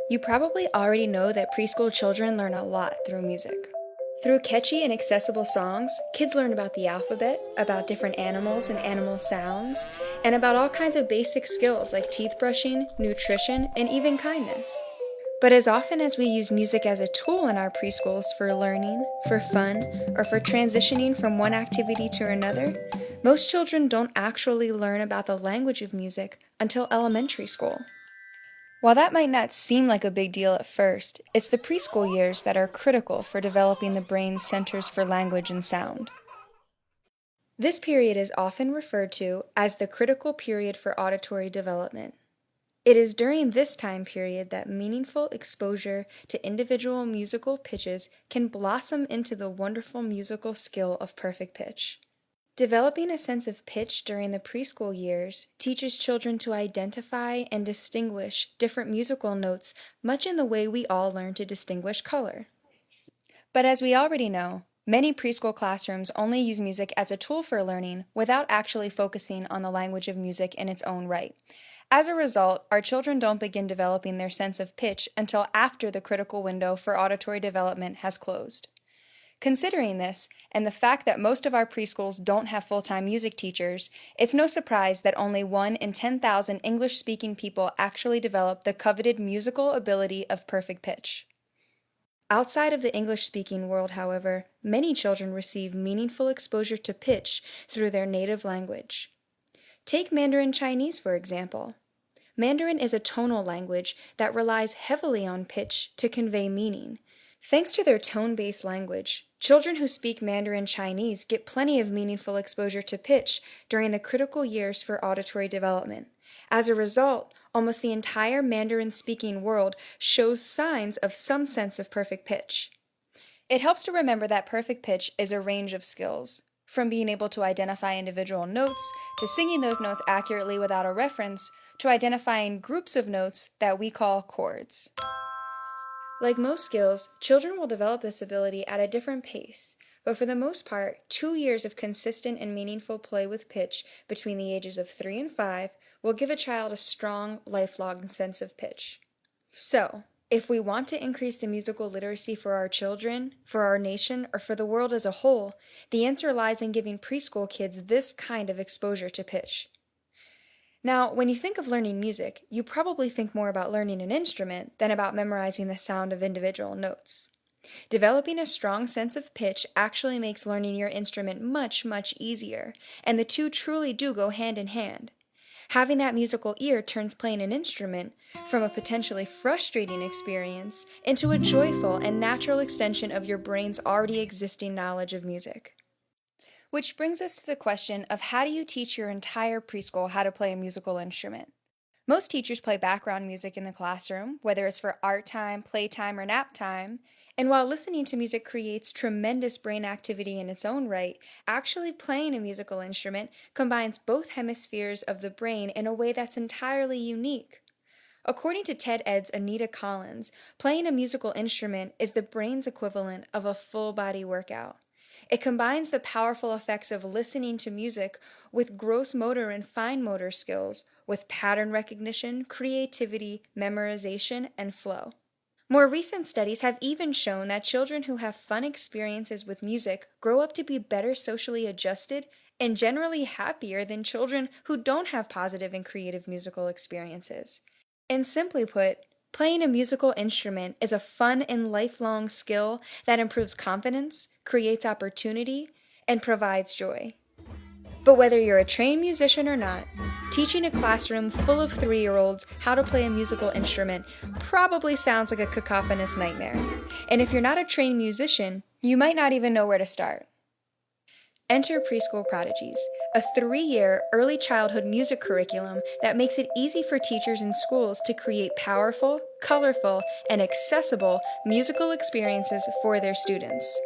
You probably already know that preschool children learn a lot through music. Through catchy and accessible songs, kids learn about the alphabet, about different animals and animal sounds, and about all kinds of basic skills like teeth brushing, nutrition, and even kindness. But as often as we use music as a tool in our preschools for learning, for fun, or for transitioning from one activity to another, most children don't actually learn about the language of music until elementary school. While that might not seem like a big deal at first, it's the preschool years that are critical for developing the brain's centers for language and sound. This period is often referred to as the critical period for auditory development. It is during this time period that meaningful exposure to individual musical pitches can blossom into the wonderful musical skill of perfect pitch. Developing a sense of pitch during the preschool years teaches children to identify and distinguish different musical notes, much in the way we all learn to distinguish color. But as we already know, many preschool classrooms only use music as a tool for learning without actually focusing on the language of music in its own right. As a result, our children don't begin developing their sense of pitch until after the critical window for auditory development has closed. Considering this, and the fact that most of our preschools don't have full-time music teachers, it's no surprise that only 1 in 10,000 English-speaking people actually develop the coveted musical ability of perfect pitch. Outside of the English-speaking world, however, many children receive meaningful exposure to pitch through their native language. Take Mandarin Chinese, for example. Mandarin is a tonal language that relies heavily on pitch to convey meaning. Thanks to their tone-based language, children who speak Mandarin Chinese get plenty of meaningful exposure to pitch during the critical years for auditory development. As a result, almost the entire Mandarin-speaking world shows signs of some sense of perfect pitch. It helps to remember that perfect pitch is a range of skills, from being able to identify individual notes, to singing those notes accurately without a reference, to identifying groups of notes that we call chords. Like most skills, children will develop this ability at a different pace, but for the most part, 2 years of consistent and meaningful play with pitch between the ages of 3 and 5 will give a child a strong, lifelong sense of pitch. So, if we want to increase the musical literacy for our children, for our nation, or for the world as a whole, the answer lies in giving preschool kids this kind of exposure to pitch. Now, when you think of learning music, you probably think more about learning an instrument than about memorizing the sound of individual notes. Developing a strong sense of pitch actually makes learning your instrument much, much easier, and the two truly do go hand in hand. Having that musical ear turns playing an instrument from a potentially frustrating experience into a joyful and natural extension of your brain's already existing knowledge of music. Which brings us to the question of how do you teach your entire preschool how to play a musical instrument? Most teachers play background music in the classroom, whether it's for art time, playtime, or nap time, and while listening to music creates tremendous brain activity in its own right, actually playing a musical instrument combines both hemispheres of the brain in a way that's entirely unique. According to TED-Ed's Anita Collins, playing a musical instrument is the brain's equivalent of a full-body workout. It combines the powerful effects of listening to music with gross motor and fine motor skills, with pattern recognition, creativity, memorization, and flow. More recent studies have even shown that children who have fun experiences with music grow up to be better socially adjusted and generally happier than children who don't have positive and creative musical experiences. And simply put, playing a musical instrument is a fun and lifelong skill that improves confidence, creates opportunity, and provides joy. But whether you're a trained musician or not, teaching a classroom full of 3-year-olds how to play a musical instrument probably sounds like a cacophonous nightmare. And if you're not a trained musician, you might not even know where to start. Enter Preschool Prodigies, a 3-year early childhood music curriculum that makes it easy for teachers and schools to create powerful, colorful, and accessible musical experiences for their students.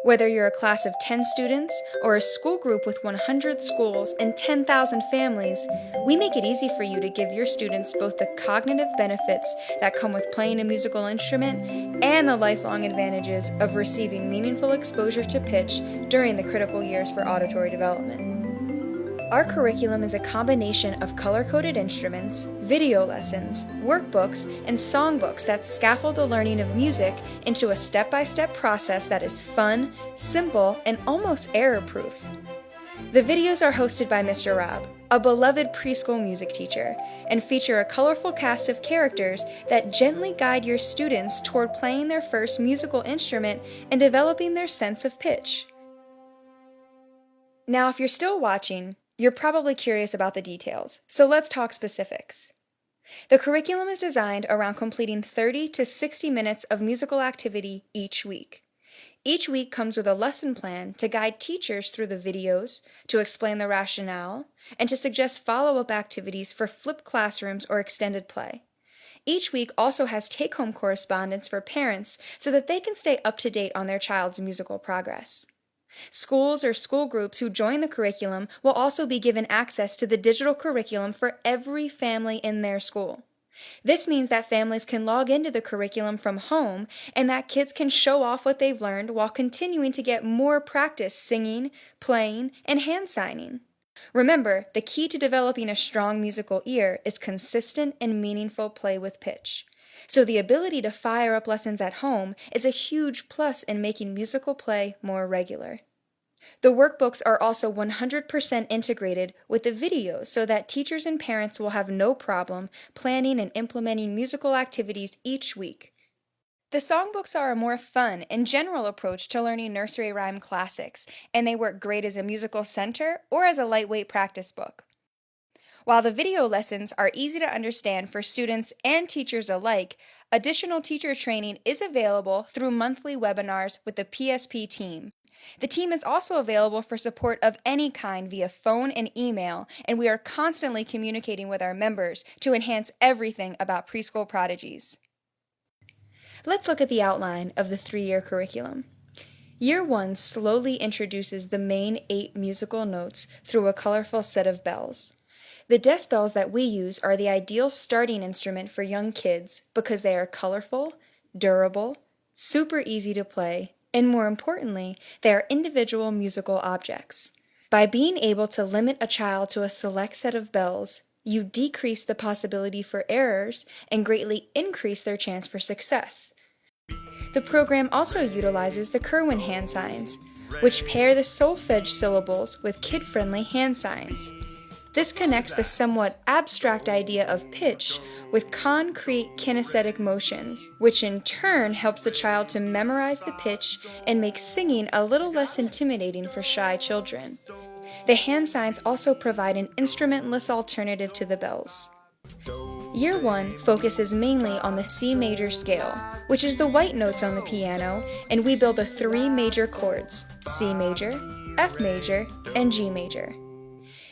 Whether you're a class of 10 students or a school group with 100 schools and 10,000 families, we make it easy for you to give your students both the cognitive benefits that come with playing a musical instrument and the lifelong advantages of receiving meaningful exposure to pitch during the critical years for auditory development. Our curriculum is a combination of color-coded instruments, video lessons, workbooks, and songbooks that scaffold the learning of music into a step-by-step process that is fun, simple, and almost error-proof. The videos are hosted by Mr. Rob, a beloved preschool music teacher, and feature a colorful cast of characters that gently guide your students toward playing their first musical instrument and developing their sense of pitch. Now, if you're still watching, you're probably curious about the details, so let's talk specifics. The curriculum is designed around completing 30 to 60 minutes of musical activity each week. Each week comes with a lesson plan to guide teachers through the videos, to explain the rationale, and to suggest follow-up activities for flipped classrooms or extended play. Each week also has take-home correspondence for parents so that they can stay up to date on their child's musical progress. Schools or school groups who join the curriculum will also be given access to the digital curriculum for every family in their school. This means that families can log into the curriculum from home and that kids can show off what they've learned while continuing to get more practice singing, playing, and hand signing. Remember, the key to developing a strong musical ear is consistent and meaningful play with pitch. So the ability to fire up lessons at home is a huge plus in making musical play more regular. The workbooks are also 100% integrated with the videos so that teachers and parents will have no problem planning and implementing musical activities each week. The songbooks are a more fun and general approach to learning nursery rhyme classics, and they work great as a musical center or as a lightweight practice book. While the video lessons are easy to understand for students and teachers alike, additional teacher training is available through monthly webinars with the PSP team. The team is also available for support of any kind via phone and email, and we are constantly communicating with our members to enhance everything about Preschool Prodigies. Let's look at the outline of the 3-year curriculum. Year 1 slowly introduces the main 8 musical notes through a colorful set of bells. The decibels that we use are the ideal starting instrument for young kids because they are colorful, durable, super easy to play, and more importantly, they are individual musical objects. By being able to limit a child to a select set of bells, you decrease the possibility for errors and greatly increase their chance for success. The program also utilizes the Kerwin hand signs, which pair the solfege syllables with kid-friendly hand signs. This connects the somewhat abstract idea of pitch with concrete kinesthetic motions, which in turn helps the child to memorize the pitch and makes singing a little less intimidating for shy children. The hand signs also provide an instrumentless alternative to the bells. Year 1 focuses mainly on the C major scale, which is the white notes on the piano, and we build the 3 major chords, C major, F major, and G major.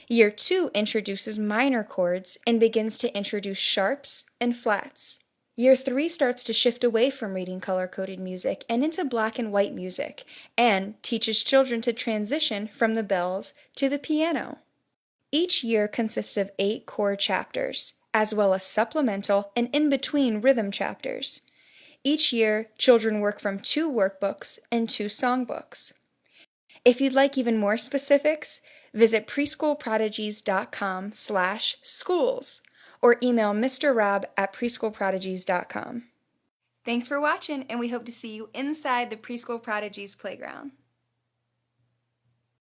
Year 2 introduces minor chords and begins to introduce sharps and flats. Year 3 starts to shift away from reading color-coded music and into black and white music, and teaches children to transition from the bells to the piano. Each year consists of 8 core chapters, as well as supplemental and in-between rhythm chapters. Each year, children work from 2 workbooks and 2 songbooks. If you'd like even more specifics, visit preschoolprodigies.com/schools or email Mr. Rob at preschoolprodigies.com. Thanks for watching, and we hope to see you inside the Preschool Prodigies Playground.